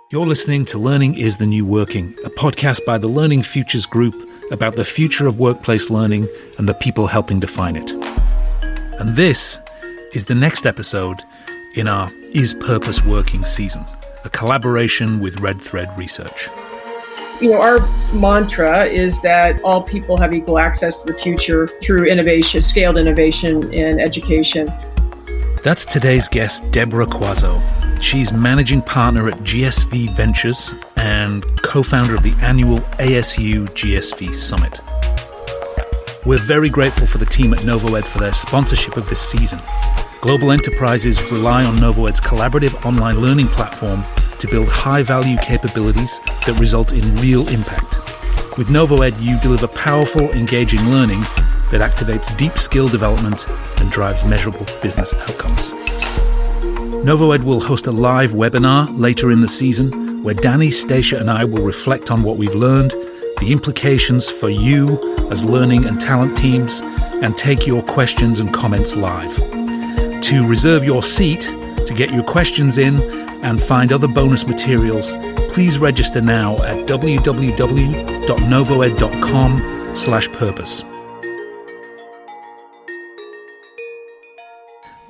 You're listening to Learning is the New Working, a podcast by the Learning Futures Group about the future of workplace learning and the people helping define it. And this is the next episode in our Is Purpose Working season, a collaboration with Red Thread Research. Our mantra is that all people have equal access to the future through innovation, scaled innovation in education. That's today's guest, Deborah Quazzo. She's managing partner at GSV Ventures and co-founder of the annual ASU GSV Summit. We're very grateful for the team at NovoEd for their sponsorship of this season. Global enterprises rely on NovoEd's collaborative online learning platform to build high-value capabilities that result in real impact. With NovoEd, you deliver powerful, engaging learning that activates deep skill development and drives measurable business outcomes. NovoEd will host a live webinar later in the season where Danny, Stacia, and I will reflect on what we've learned, the implications for you as learning and talent teams, and take your questions and comments live. To reserve your seat, to get your questions in, and find other bonus materials, please register now at www.novoed.com/purpose.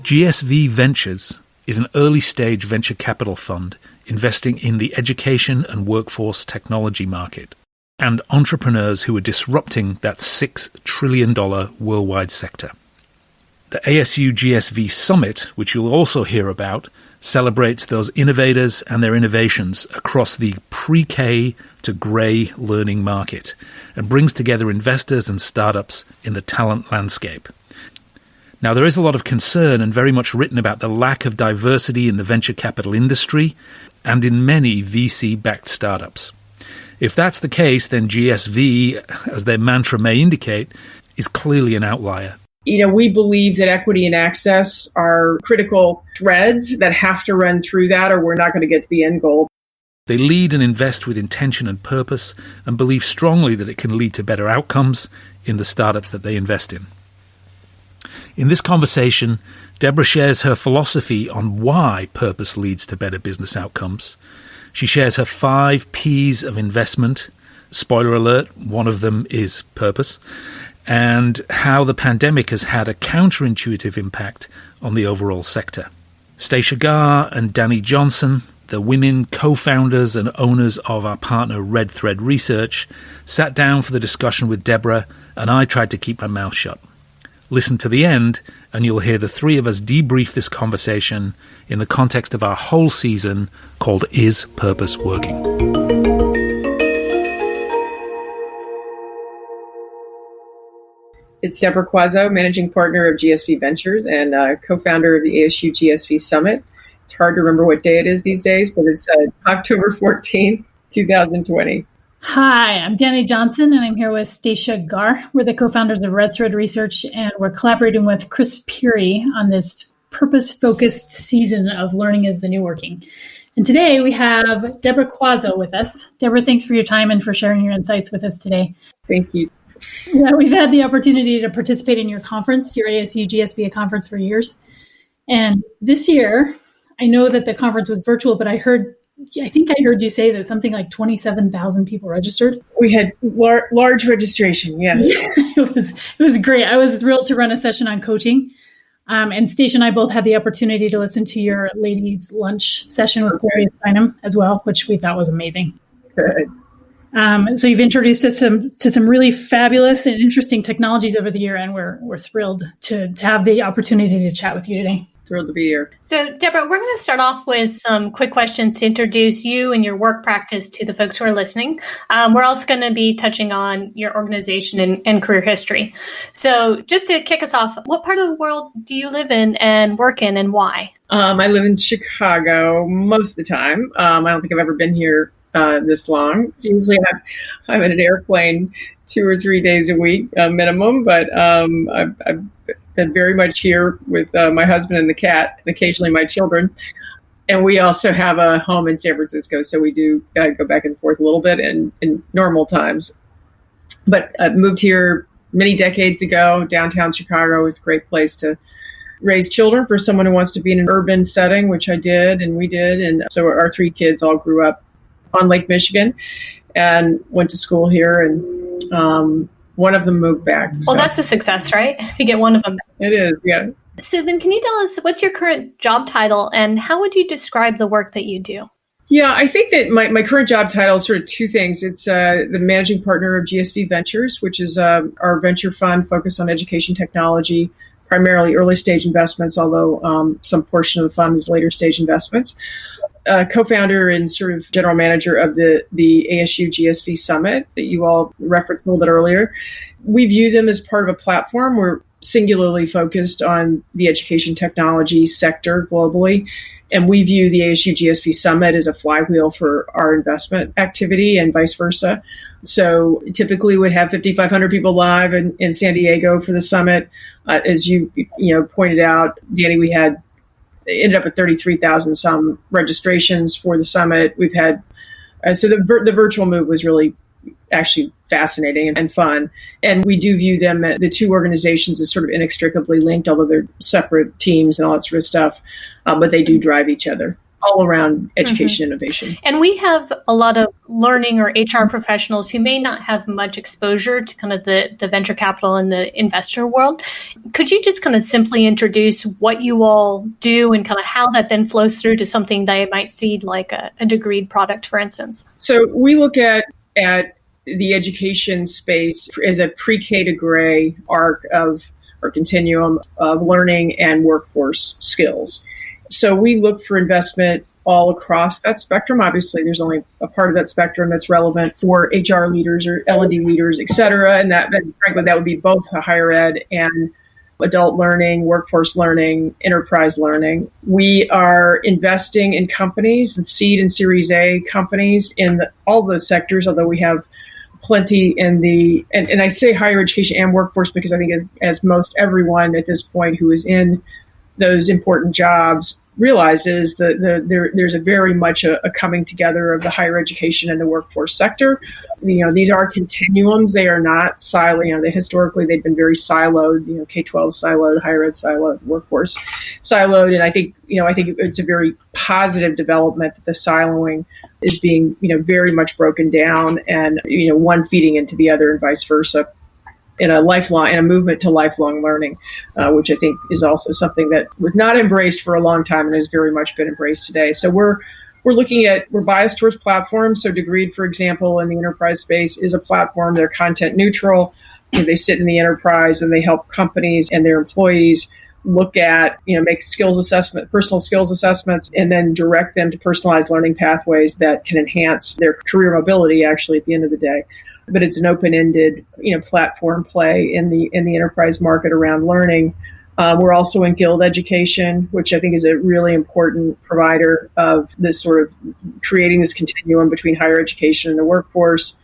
GSV Ventures is an early-stage venture capital fund investing in the education and workforce technology market and entrepreneurs who are disrupting that $6 trillion worldwide sector. The ASU GSV Summit, which you'll also hear about, celebrates those innovators and their innovations across the pre-K to grey learning market and brings together investors and startups in the talent landscape. Now, there is a lot of concern and very much written about the lack of diversity in the venture capital industry and in many VC-backed startups. If that's the case, then GSV, as their mantra may indicate, is clearly an outlier. We believe that equity and access are critical threads that have to run through that, or we're not going to get to the end goal. They lead and invest with intention and purpose and believe strongly that it can lead to better outcomes in the startups that they invest in. In this conversation, Deborah shares her philosophy on why purpose leads to better business outcomes. She shares her 5 P's of investment. Spoiler alert, one of them is purpose. And how the pandemic has had a counterintuitive impact on the overall sector. Stacia Garr and Danny Johnson, the women co-founders and owners of our partner Red Thread Research, sat down for the discussion with Deborah, and I tried to keep my mouth shut. Listen to the end, and you'll hear the three of us debrief this conversation in the context of our whole season called Is Purpose Working? It's Deborah Quazzo, managing partner of GSV Ventures and co-founder of the ASU GSV Summit. It's hard to remember what day it is these days, but it's October 14th, 2020. Hi, I'm Danny Johnson, and I'm here with Stacia Garr. We're the co-founders of Red Thread Research, and we're collaborating with Chris Peary on this purpose-focused season of Learning is the New Working. And today we have Deborah Quazzo with us. Deborah, thanks for your time and for sharing your insights with us today. Thank you. Yeah, we've had the opportunity to participate in your conference, your ASU GSV conference, for years. And this year, I know that the conference was virtual, but I think I heard you say that something like 27,000 people registered. We had large registration, yes. It was great. I was thrilled to run a session on coaching. And Stacia and I both had the opportunity to listen to your ladies' lunch session with Gloria Steinem as well, which we thought was amazing. Good. So you've introduced us to some really fabulous and interesting technologies over the year, and we're thrilled to have the opportunity to chat with you today. Thrilled to be here. So, Deborah, we're going to start off with some quick questions to introduce you and your work practice to the folks who are listening. We're also going to be touching on your organization and career history. So just to kick us off, what part of the world do you live in and work in, and why? I live in Chicago most of the time. I don't think I've ever been here this long. So usually I'm in an airplane 2 or 3 days a week minimum, but I've been very much here with my husband and the cat, and occasionally my children. And we also have a home in San Francisco, so we do go back and forth a little bit in normal times. But I moved here many decades ago. Downtown Chicago is a great place to raise children for someone who wants to be in an urban setting, which I did and we did. And so our 3 kids all grew up on Lake Michigan and went to school here, and one of them moved back. Well, that's a success, right? If you get one of them back. It is, yeah. So then can you tell us what's your current job title and how would you describe the work that you do? Yeah, I think that my current job title is sort of two things. It's the managing partner of GSV Ventures, which is our venture fund focused on education technology, primarily early stage investments, although some portion of the fund is later stage investments. Co-founder and sort of general manager of the ASU GSV Summit that you all referenced a little bit earlier. We view them as part of a platform. We're singularly focused on the education technology sector globally. And we view the ASU GSV Summit as a flywheel for our investment activity and vice versa. So typically would have 5,500 people live in San Diego for the summit. As you pointed out, Danny, we ended up at 33,000 some registrations for the summit. We've had, so the virtual move was really actually fascinating and fun. And we do view them, the two organizations, as sort of inextricably linked, although they're separate teams and all that sort of stuff. But they do drive each other all around education innovation. And we have a lot of learning or HR professionals who may not have much exposure to kind of the venture capital and the investor world. Could you just kind of simply introduce what you all do and kind of how that then flows through to something they might see like a degreed product, for instance? So we look at the education space as a pre-K to gray arc of or continuum of learning and workforce skills. So we look for investment all across that spectrum. Obviously, there's only a part of that spectrum that's relevant for HR leaders or L&D leaders, et cetera. And frankly, that would be both higher ed and adult learning, workforce learning, enterprise learning. We are investing in companies and seed and Series A companies in all those sectors, although we have plenty in and I say higher education and workforce because I think as most everyone at this point who is in those important jobs realizes that there's a very much a coming together of the higher education and the workforce sector. These are continuums. They are not siloed. Historically they've been very siloed. K-12 siloed, higher ed siloed, workforce siloed. And I think it's a very positive development that the siloing is being very much broken down, and one feeding into the other and vice versa. In a movement to lifelong learning, which I think is also something that was not embraced for a long time and has very much been embraced today. So we're biased towards platforms. So Degreed, for example, in the enterprise space is a platform. They're content neutral. They sit in the enterprise and they help companies and their employees look at, make personal skills assessments, and then direct them to personalized learning pathways that can enhance their career mobility actually at the end of the day. But it's an open-ended, platform play in the enterprise market around learning. We're also in Guild Education, which I think is a really important provider of this sort of creating this continuum between higher education and the workforce.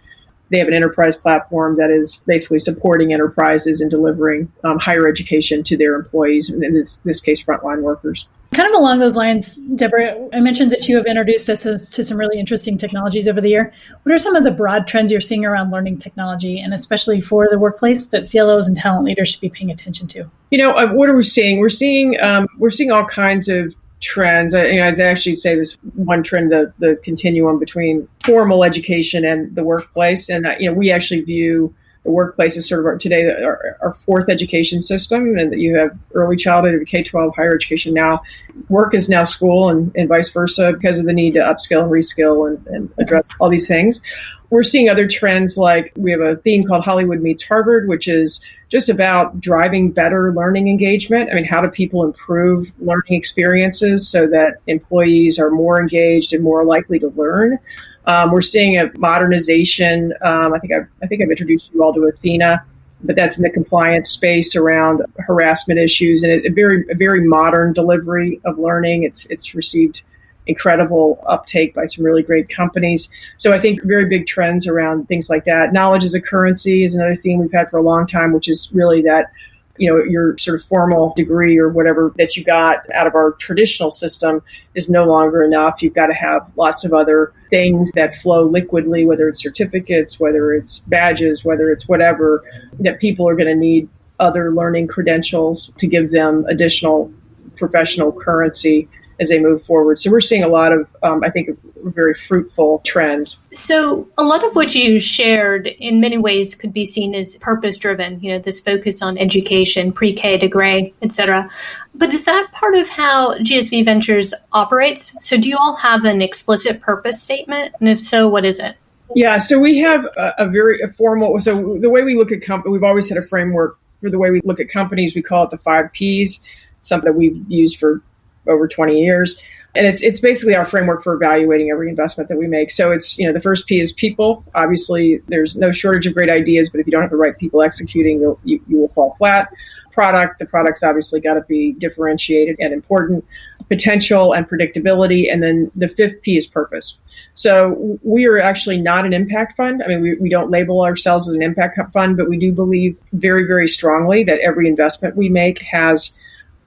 They have an enterprise platform that is basically supporting enterprises and delivering higher education to their employees, and in this case, frontline workers. Kind of along those lines, Deborah, I mentioned that you have introduced us to some really interesting technologies over the year. What are some of the broad trends you're seeing around learning technology, and especially for the workplace, that CLOs and talent leaders should be paying attention to? What are we seeing? We're seeing all kinds of trends. I'd actually say this one trend, the continuum between formal education and the workplace. And, we actually view the workplace as sort of our fourth education system, and that you have early childhood, K-12, higher education now. Work is now school and vice versa because of the need to upskill and reskill and address all these things. We're seeing other trends, like we have a theme called Hollywood Meets Harvard, which is just about driving better learning engagement. How do people improve learning experiences so that employees are more engaged and more likely to learn? We're seeing a modernization. I think I've introduced you all to Athena, but that's in the compliance space around harassment issues, and a very modern delivery of learning. It's received incredible uptake by some really great companies. So I think very big trends around things like that. Knowledge as a currency is another theme we've had for a long time, which is really that, your sort of formal degree or whatever that you got out of our traditional system is no longer enough. You've got to have lots of other things that flow liquidly, whether it's certificates, whether it's badges, whether it's whatever, that people are going to need other learning credentials to give them additional professional currency as they move forward. So we're seeing a lot of, I think, very fruitful trends. So a lot of what you shared in many ways could be seen as purpose-driven, this focus on education, pre-K to gray, et cetera. But is that part of how GSV Ventures operates? So do you all have an explicit purpose statement? And if so, what is it? Yeah, so we have a very formal, so the way we look at companies, we've always had a framework for the way we look at companies. We call it the 5 Ps, something that we've used for over 20 years. And it's basically our framework for evaluating every investment that we make. So it's, the first P is people. Obviously, there's no shortage of great ideas, but if you don't have the right people executing, you will fall flat. The product's obviously got to be differentiated and important. Potential and predictability. And then the 5th P is purpose. So we are actually not an impact fund. I mean, we don't label ourselves as an impact fund, but we do believe very, very strongly that every investment we make has,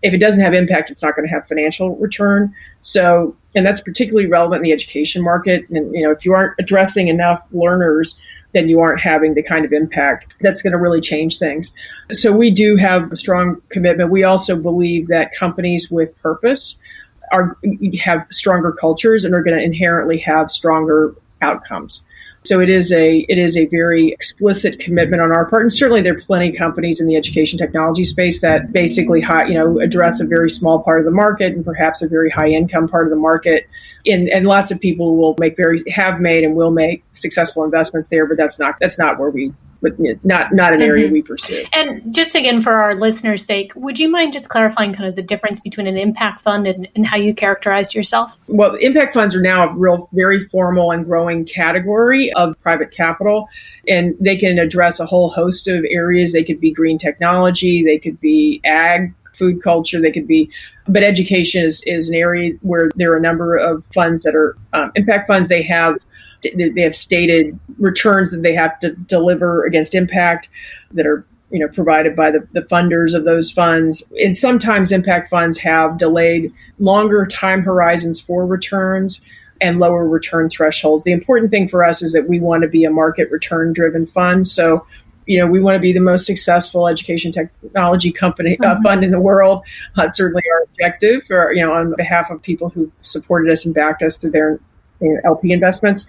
if it doesn't have impact, it's not going to have financial return. So, and that's particularly relevant in the education market. And, if you aren't addressing enough learners, then you aren't having the kind of impact that's going to really change things. So we do have a strong commitment. We also believe that companies with purpose have stronger cultures and are going to inherently have stronger outcomes. So it is a very explicit commitment on our part. And certainly there are plenty of companies in the education technology space that basically address a very small part of the market and perhaps a very high income part of the market. And lots of people have made and will make successful investments there, but that's not where not an area we pursue. And just again, for our listeners' sake, would you mind just clarifying kind of the difference between an impact fund and how you characterized yourself? Well, impact funds are now a very formal and growing category of private capital, and they can address a whole host of areas. They could be green technology, they could be ag, food culture, but education is an area where there are a number of funds that are impact funds. They have stated returns that they have to deliver against impact that are provided by the funders of those funds. And sometimes impact funds have delayed longer time horizons for returns and lower return thresholds. The important thing for us is that we want to be a market return driven fund. So we want to be the most successful education technology company fund in the world. That's certainly our objective, on behalf of people who supported us and backed us through their LP investments.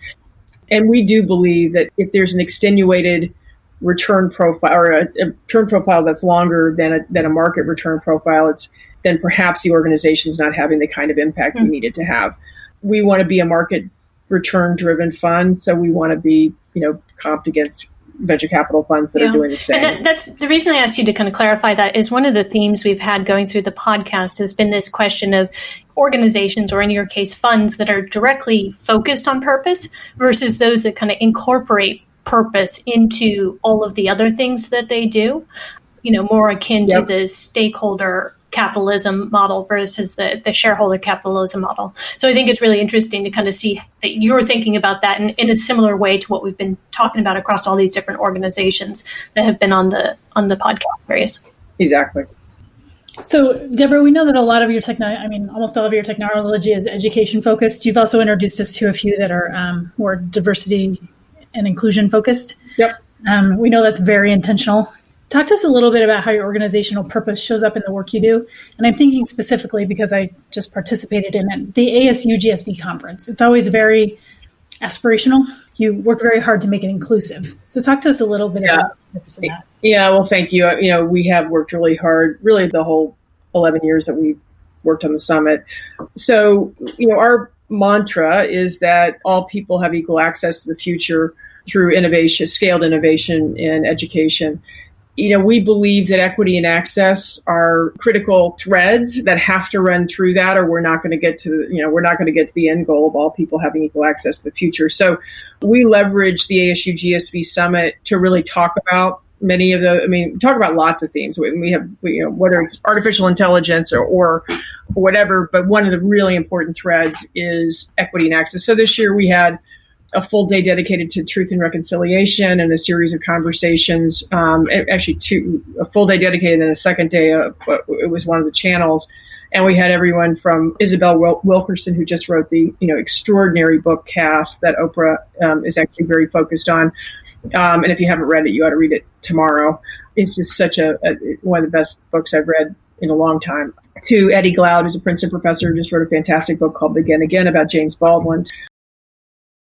And we do believe that if there's an extenuated return profile or a return profile that's longer than a market return profile, then perhaps the organization is not having the kind of impact we need it to have. We want to be a market return driven fund, so we want to be comped against venture capital funds that are doing the same. And that's the reason I asked you to kind of clarify that is one of the themes we've had going through the podcast has been this question of organizations, or in your case, funds that are directly focused on purpose versus those that kind of incorporate purpose into all of the other things that they do, more akin to the stakeholder capitalism model versus the shareholder capitalism model. So I think it's really interesting to kind of see that you're thinking about that in a similar way to what we've been talking about across all these different organizations that have been on the podcast series. Exactly. So, Deborah, we know that a lot of your almost all of your technology is education focused. You've also introduced us to a few that are more diversity and inclusion focused. Yep. We know that's very intentional. Talk to us a little bit about how your organizational purpose shows up in the work you do. And I'm thinking specifically because I just participated in the ASU GSV conference. It's always very aspirational. You work very hard to make it inclusive. So talk to us a little bit about the purpose of that. Yeah, well, thank you. We have worked really hard, really the whole 11 years that we've worked on the summit. So, our mantra is that all people have equal access to the future through innovation, scaled innovation in education. We believe that equity and access are critical threads that have to run through that, or we're not going to get to the end goal of all people having equal access to the future. So we leverage the ASU GSV Summit to really talk about talk about lots of themes. We have, whether it's artificial intelligence or whatever, but one of the really important threads is equity and access. So this year we had a full day dedicated to truth and reconciliation and a series of conversations, actually a full day dedicated and a second day, it was one of the channels. And we had everyone from Isabel Wilkerson, who just wrote the extraordinary book Cast that Oprah is actually very focused on. And if you haven't read it, you ought to read it tomorrow. It's just such one of the best books I've read in a long time. To Eddie Glaude, who's a Princeton professor, who just wrote a fantastic book called Begin Again about James Baldwin.